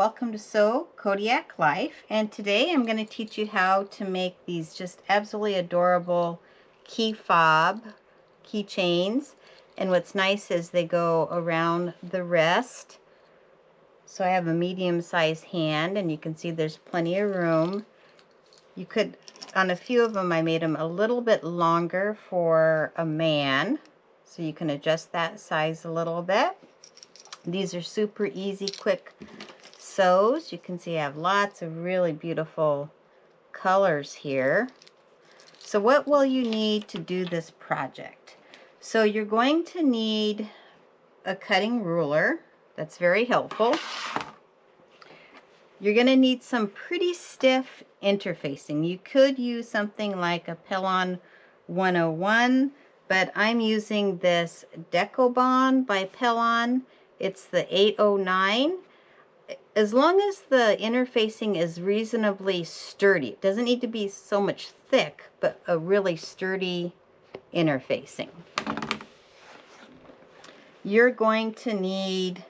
welcome to Sew Kodiak Life, and today I'm going to teach you how to make these just absolutely adorable key fob keychains. And what's nice is they go around the wrist. So I have a medium-sized hand, and you can see there's plenty of room. You could, on a few of them I made them a little bit longer for a man, so you can adjust that size a little bit. These are super easy, quick sews. You can see I have lots of really beautiful colors here. So what will you need to do this project? So you're going to need a cutting ruler. That's very helpful. You're going to need some pretty stiff interfacing. You could use something like a Pellon 101, but I'm using this Decobond by Pellon. It's the 809. As long as the interfacing is reasonably sturdy, it doesn't need to be so much thick, but a really sturdy interfacing. You're going to need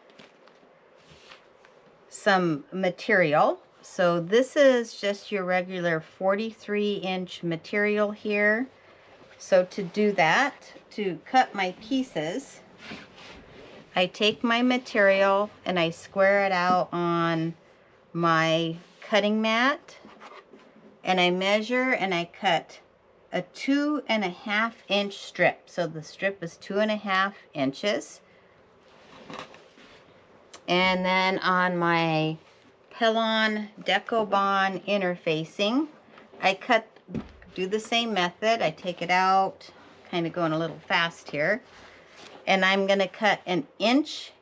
some material. So this is just your regular 43-inch material here. So to do that, to cut my pieces, I take my material and I square it out on my cutting mat, and I measure and I cut a 2.5 inch strip. So the strip is 2.5 inches. And then on my Pellon Decobond interfacing, I do the same method. I take it out, kind of going a little fast here. And I'm going to cut 1.5 inch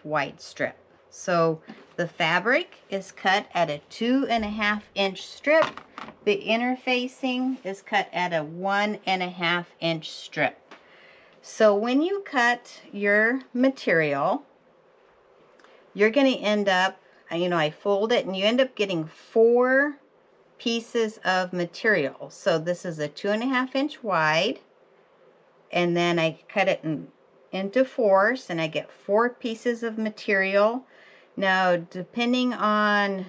wide strip. So the fabric is cut at a 2.5 inch strip. The interfacing is cut at a 1.5 inch strip. So when you cut your material, you're going to end up, I fold it, and you end up getting 4 pieces of material. So this is a 2.5 inch wide. And then I cut it into 4s, and I get 4 pieces of material. Now, depending on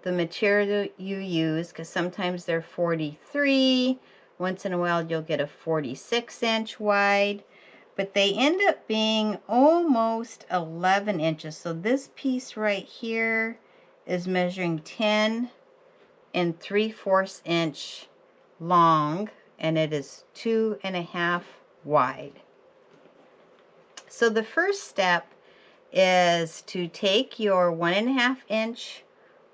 the material you use, because sometimes they're 43, once in a while you'll get a 46 inch wide, but they end up being almost 11 inches. So this piece right here is measuring 10 3/4 inch long, and it is 2.5 wide. So the first step is to take your 1.5 inch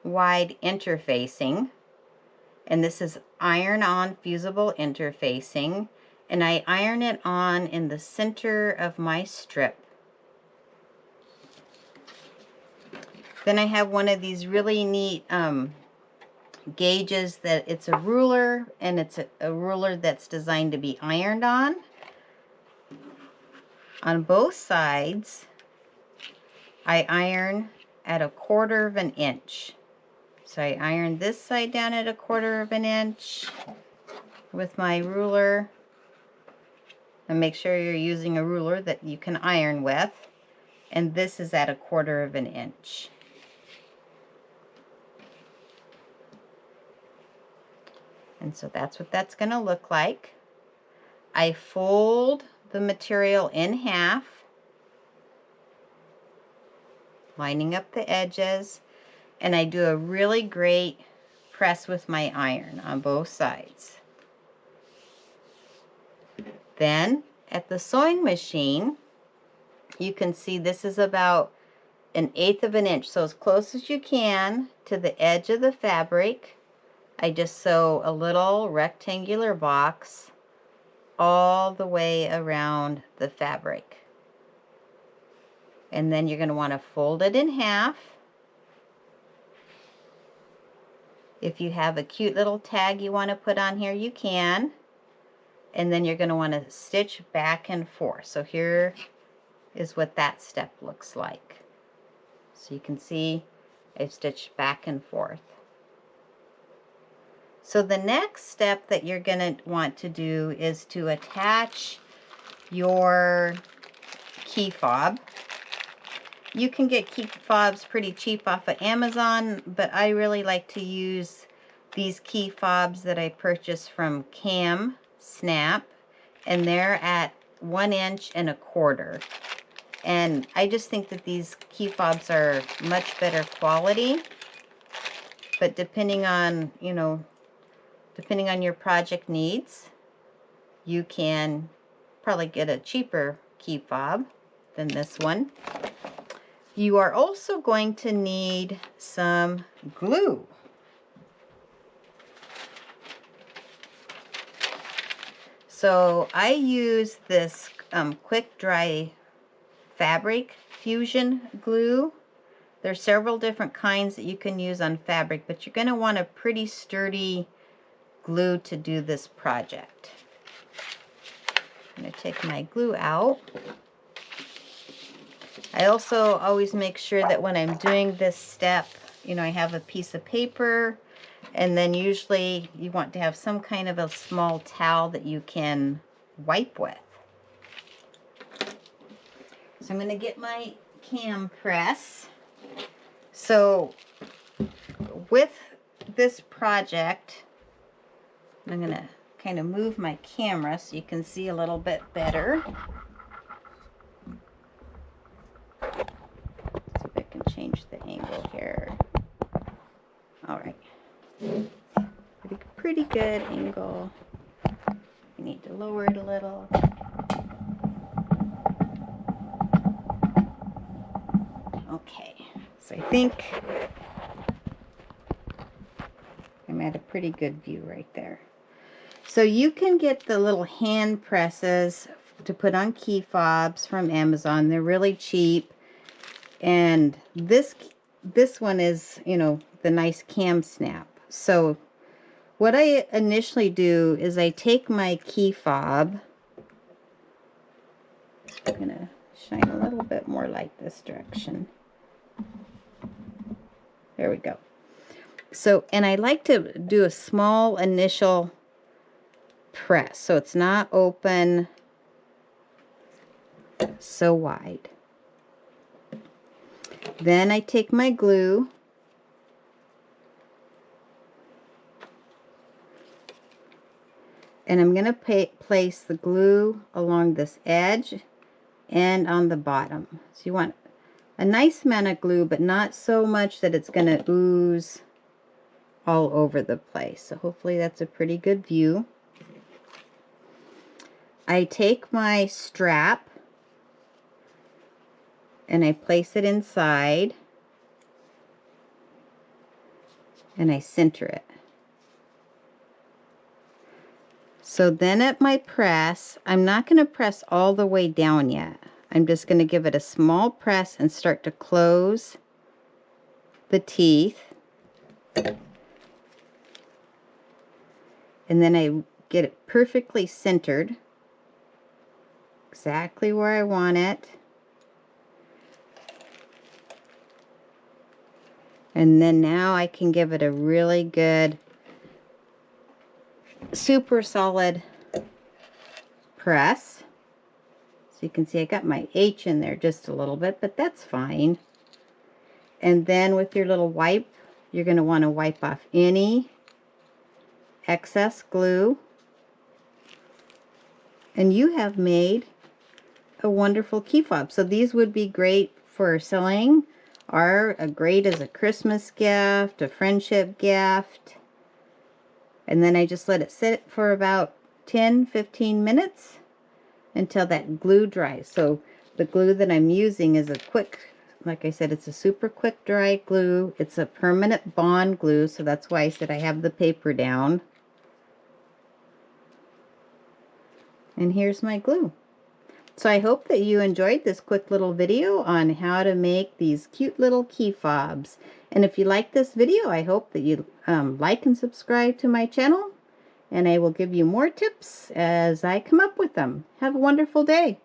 wide interfacing, and this is iron-on fusible interfacing, and I iron it on in the center of my strip. Then I have one of these really neat gauges that it's a ruler, and it's a ruler that's designed to be ironed on. On both sides, I iron at a 1/4 inch. So I iron this side down at a 1/4 inch with my ruler. And make sure you're using a ruler that you can iron with. And this is at a 1/4 inch. And so that's what that's going to look like. I fold the material in half, lining up the edges, and I do a really great press with my iron on both sides. Then at the sewing machine, you can see this is about 1/8 inch, so as close as you can to the edge of the fabric. I just sew a little rectangular box all the way around the fabric. And then you're going to want to fold it in half. If you have a cute little tag you want to put on here, you can. And then you're going to want to stitch back and forth. So here is what that step looks like. So you can see I've stitched back and forth. So the next step that you're going to want to do is to attach your key fob. You can get key fobs pretty cheap off of Amazon, but I really like to use these key fobs that I purchased from Cam Snap, and they're at 1 1/4 inches. And I just think that these key fobs are much better quality, but depending on, you know, depending on your project needs, you can probably get a cheaper key fob than this one. You are also going to need some glue. So I use this quick dry fabric fusion glue. There's several different kinds that you can use on fabric, but you're going to want a pretty sturdy glue to do this project. I'm going to take my glue out. I also always make sure that when I'm doing this step, you know, I have a piece of paper, and then usually you want to have some kind of a small towel that you can wipe with. So I'm going to get my cam press. So with this project, I'm going to kind of move my camera so you can see a little bit better. See if I can change the angle here. All right. Pretty good angle. You need to lower it a little. Okay, so I think I'm at a pretty good view right there. So you can get the little hand presses to put on key fobs from Amazon. They're really cheap. And this one is, you know, the nice cam snap. So what I initially do is I take my key fob. I'm going to shine a little bit more light this direction. There we go. So, and I like to do a small initial press so it's not open so wide. Then I take my glue and I'm going to place the glue along this edge and on the bottom. So you want a nice amount of glue, but not so much that it's going to ooze all over the place. So hopefully that's a pretty good view. I take my strap and I place it inside and I center it. So then at my press, I'm not going to press all the way down yet. I'm just going to give it a small press and start to close the teeth. And then I get it perfectly centered, exactly where I want it. And then now I can give it a really good, super solid press. So you can see I got my H in there just a little bit, but that's fine. And then with your little wipe, you're going to want to wipe off any excess glue. And you have made a wonderful key fob. So these would be great for selling, are great as a Christmas gift, a friendship gift. And then I just let it sit for about 10-15 minutes until that glue dries. So the glue that I'm using is a quick, like I said, it's a super quick dry glue. It's a permanent bond glue, so that's why I said I have the paper down. And here's my glue. So I hope that you enjoyed this quick little video on how to make these cute little key fobs. And if you like this video, I hope that you like and subscribe to my channel. And I will give you more tips as I come up with them. Have a wonderful day.